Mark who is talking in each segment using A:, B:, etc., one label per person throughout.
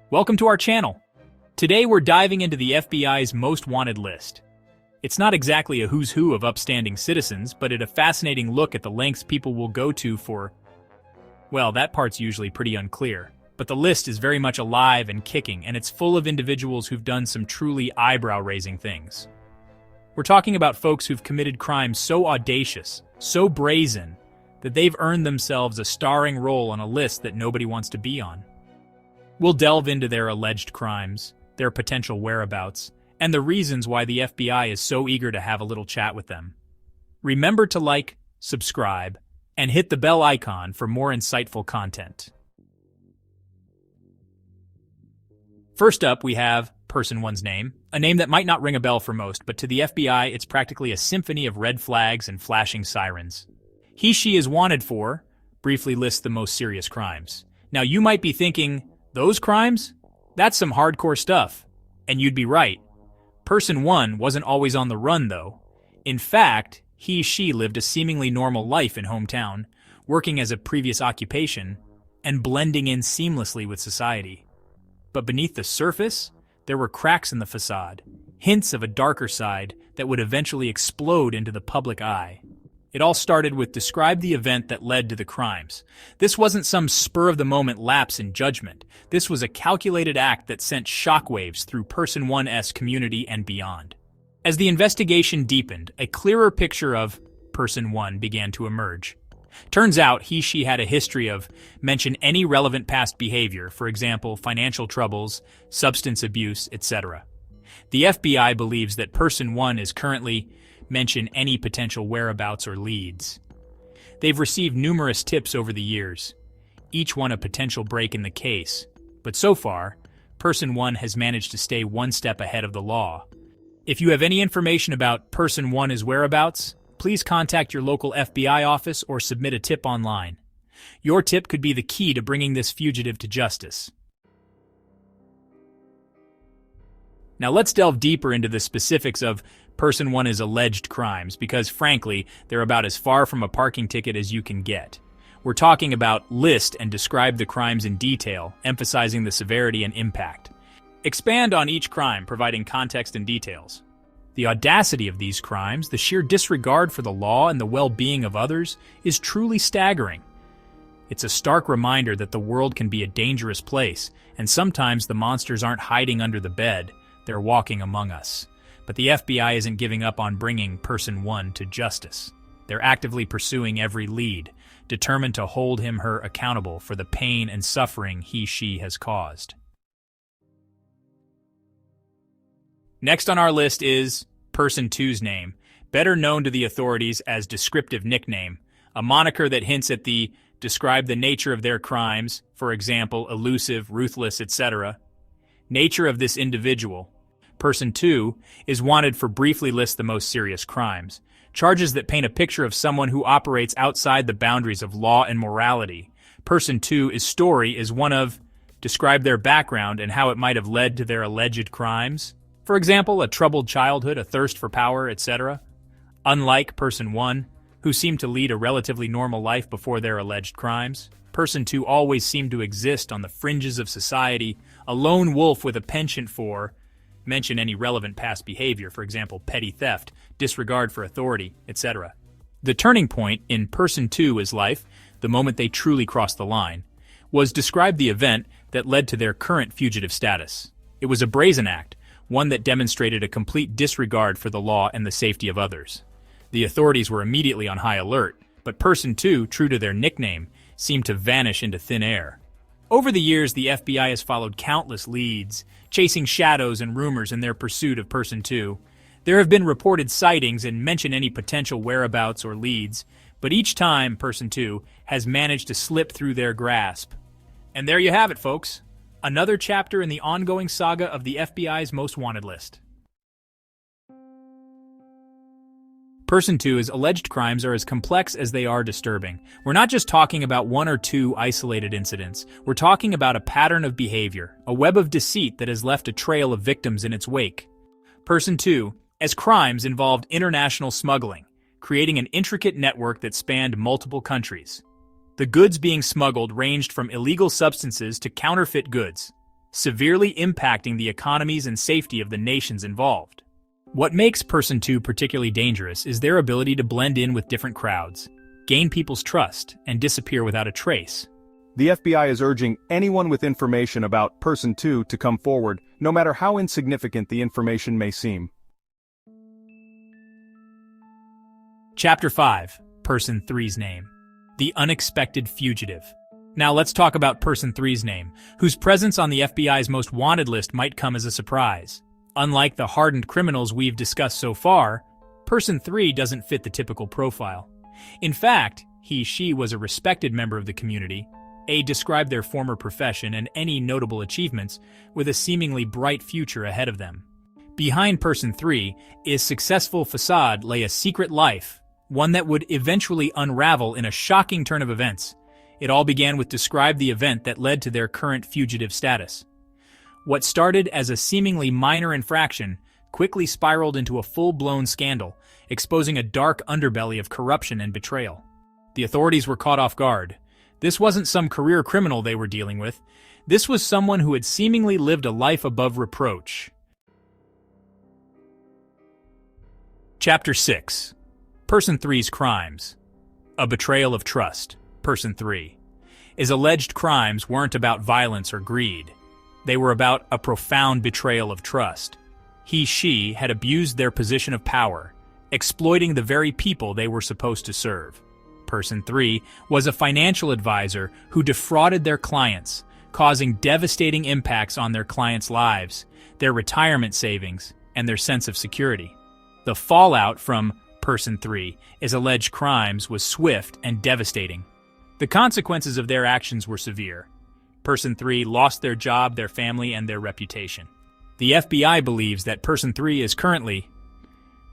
A: Welcome to our channel. Today we're diving into the FBI's most wanted list. It's not exactly a who's who of upstanding citizens, but it's a fascinating look at the lengths people will go to for... Well, that part's usually pretty unclear. But the list is very much alive and kicking, and it's full of individuals who've done some truly eyebrow-raising things. We're talking about folks who've committed crimes so audacious, so brazen, that they've earned themselves a starring role on a list that nobody wants to be on. We'll delve into their alleged crimes, their potential whereabouts, and the reasons why the FBI is so eager to have a little chat with them. Remember to like, subscribe, and hit the bell icon for more insightful content. First up, we have Person 1's name, a name that might not ring a bell for most, but to the FBI, it's practically a symphony of red flags and flashing sirens. He/she is wanted for, briefly lists the most serious crimes. Now, you might be thinking, those crimes? That's some hardcore stuff. And you'd be right. Person 1 wasn't always on the run, though. In fact, he/she lived a seemingly normal life in hometown, working as a previous occupation, and blending in seamlessly with society. But beneath the surface, there were cracks in the facade, hints of a darker side that would eventually explode into the public eye. It all started with describe the event that led to the crimes. This wasn't some spur-of-the-moment lapse in judgment. This was a calculated act that sent shockwaves through Person 1's community and beyond. As the investigation deepened, a clearer picture of Person 1 began to emerge. Turns out he/she had a history of mention any relevant past behavior, for example, financial troubles, substance abuse, etc. The FBI believes that Person 1 is currently mention any potential whereabouts or leads. They've received numerous tips over the years, each one a potential break in the case, but so far, Person 1 has managed to stay one step ahead of the law. If you have any information about Person 1's whereabouts, please contact your local FBI office or submit a tip online. Your tip could be the key to bringing this fugitive to justice. Now let's delve deeper into the specifics of Person 1's alleged crimes, because frankly, they're about as far from a parking ticket as you can get. We're talking about list and describe the crimes in detail, emphasizing the severity and impact. Expand on each crime, providing context and details. The audacity of these crimes, the sheer disregard for the law and the well-being of others, is truly staggering. It's a stark reminder that the world can be a dangerous place, and sometimes the monsters aren't hiding under the bed, they're walking among us. But the FBI isn't giving up on bringing Person 1 to justice. They're actively pursuing every lead, determined to hold him/her accountable for the pain and suffering he/she has caused. Next on our list is Person 2's name, better known to the authorities as descriptive nickname, a moniker that hints at the describe the nature of their crimes, for example, elusive, ruthless, etc. Nature of this individual. Person 2 is wanted for briefly list the most serious crimes, charges that paint a picture of someone who operates outside the boundaries of law and morality. Person 2's story is one of describe their background and how it might have led to their alleged crimes. For example, a troubled childhood, a thirst for power, etc. Unlike Person 1, who seemed to lead a relatively normal life before their alleged crimes, Person 2 always seemed to exist on the fringes of society, a lone wolf with a penchant for mention any relevant past behavior, for example, petty theft, disregard for authority, etc. The turning point in Person 2's life, the moment they truly crossed the line, was describe the event that led to their current fugitive status. It was a brazen act, one that demonstrated a complete disregard for the law and the safety of others. The authorities were immediately on high alert, but Person 2, true to their nickname, seemed to vanish into thin air. Over the years, the FBI has followed countless leads, chasing shadows and rumors in their pursuit of Person 2. There have been reported sightings and mention any potential whereabouts or leads, but each time Person 2 has managed to slip through their grasp. And there you have it, folks. Another chapter in the ongoing saga of the FBI's most wanted list. Person 2's alleged crimes are as complex as they are disturbing. We're not just talking about one or two isolated incidents. We're talking about a pattern of behavior, a web of deceit that has left a trail of victims in its wake. Person 2's crimes involved international smuggling, creating an intricate network that spanned multiple countries. The goods being smuggled ranged from illegal substances to counterfeit goods. severely impacting the economies and safety of the nations involved. What makes Person 2 particularly dangerous is their ability to blend in with different crowds, gain people's trust, and disappear without a trace.
B: The FBI is urging anyone with information about Person 2 to come forward, no matter how insignificant the information may seem.
A: Chapter 5. Person 3's Name. The Unexpected Fugitive. Now let's talk about Person 3's name, whose presence on the FBI's most wanted list might come as a surprise. Unlike the hardened criminals we've discussed so far, Person 3 doesn't fit the typical profile. In fact, he/she was a respected member of the community, described their former profession and any notable achievements with a seemingly bright future ahead of them. Behind Person 3, his successful facade lay a secret life, one that would eventually unravel in a shocking turn of events. It all began with describe the event that led to their current fugitive status. What started as a seemingly minor infraction quickly spiraled into a full-blown scandal, exposing a dark underbelly of corruption and betrayal. The authorities were caught off guard. This wasn't some career criminal they were dealing with. This was someone who had seemingly lived a life above reproach. Chapter 6. Person 3's Crimes. A Betrayal of Trust. Person 3. His alleged crimes weren't about violence or greed. They were about a profound betrayal of trust. He/she had abused their position of power, exploiting the very people they were supposed to serve. Person 3 was a financial advisor who defrauded their clients, causing devastating impacts on their clients' lives, their retirement savings, and their sense of security. The fallout from Person 3, his alleged crimes, was swift and devastating. The consequences of their actions were severe. Person 3 lost their job, their family, and their reputation. The FBI believes that Person 3 is currently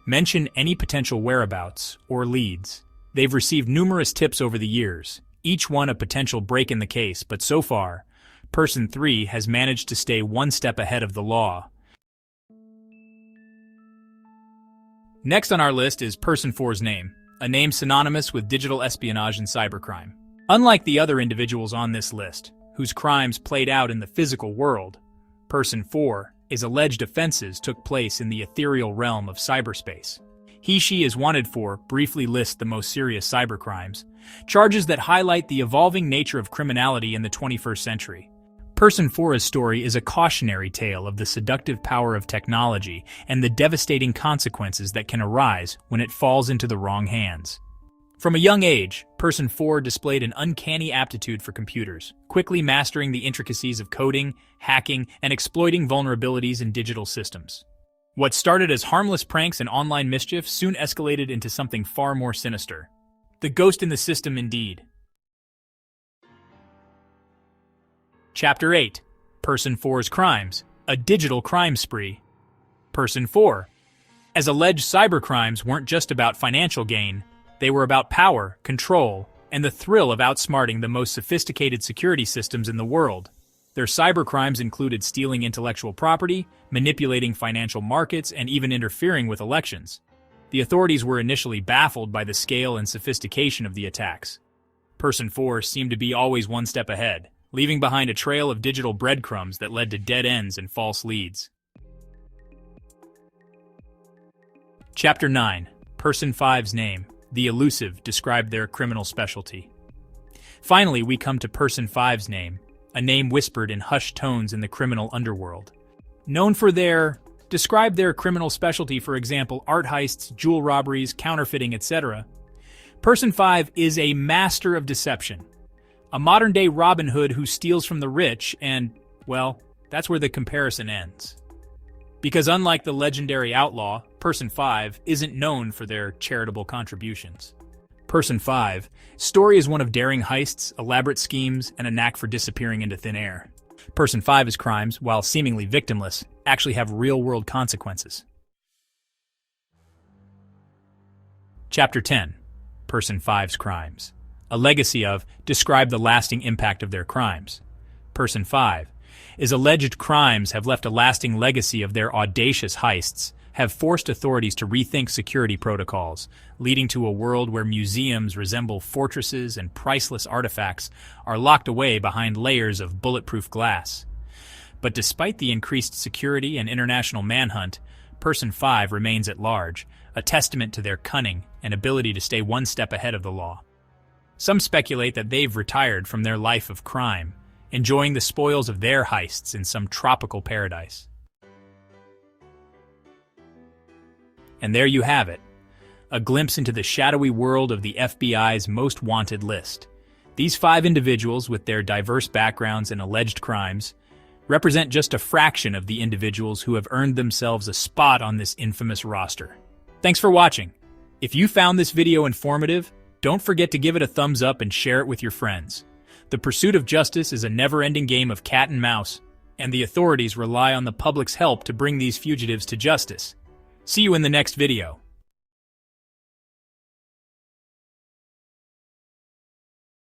A: mention any potential whereabouts or leads. They've received numerous tips over the years, each one a potential break in the case, but so far, Person 3 has managed to stay one step ahead of the law. Next on our list is Person 4's name, a name synonymous with digital espionage and cybercrime. Unlike the other individuals on this list, whose crimes played out in the physical world, Person 4, his alleged offenses took place in the ethereal realm of cyberspace. He/she is wanted for briefly list the most serious cybercrimes, charges that highlight the evolving nature of criminality in the 21st century. Person 4's story is a cautionary tale of the seductive power of technology and the devastating consequences that can arise when it falls into the wrong hands. From a young age, Person 4 displayed an uncanny aptitude for computers, quickly mastering the intricacies of coding, hacking, and exploiting vulnerabilities in digital systems. What started as harmless pranks and online mischief soon escalated into something far more sinister. The ghost in the system indeed. Chapter 8. Person 4's Crimes. A Digital Crime Spree. Person 4. As alleged cybercrimes weren't just about financial gain, they were about power, control, and the thrill of outsmarting the most sophisticated security systems in the world. Their cybercrimes included stealing intellectual property, manipulating financial markets, and even interfering with elections. The authorities were initially baffled by the scale and sophistication of the attacks. Person 4 seemed to be always one step ahead, leaving behind a trail of digital breadcrumbs that led to dead ends and false leads. Chapter 9. Person 5's Name. The Elusive described their criminal specialty. Finally, we come to Person 5's name, a name whispered in hushed tones in the criminal underworld. Known for describe their criminal specialty, for example, art heists, jewel robberies, counterfeiting, etc. Person 5 is a master of deception, a modern-day Robin Hood who steals from the rich and, well, that's where the comparison ends. Because unlike the legendary outlaw, Person 5 isn't known for their charitable contributions. Person 5's story is one of daring heists, elaborate schemes, and a knack for disappearing into thin air. Person 5's crimes, while seemingly victimless, actually have real-world consequences. Chapter 10. Person 5's Crimes. A legacy of describe the lasting impact of their crimes. Person 5 is alleged crimes have left a lasting legacy of their audacious heists, have forced authorities to rethink security protocols, leading to a world where museums resemble fortresses and priceless artifacts are locked away behind layers of bulletproof glass. But despite the increased security and international manhunt, Person 5 remains at large, a testament to their cunning and ability to stay one step ahead of the law. Some speculate that they've retired from their life of crime, enjoying the spoils of their heists in some tropical paradise. And there you have it, a glimpse into the shadowy world of the FBI's most wanted list. These 5 individuals, with their diverse backgrounds and alleged crimes, represent just a fraction of the individuals who have earned themselves a spot on this infamous roster. Thanks for watching. If you found this video informative, don't forget to give it a thumbs up and share it with your friends. The pursuit of justice is a never-ending game of cat and mouse, and the authorities rely on the public's help to bring these fugitives to justice. See you in the next video.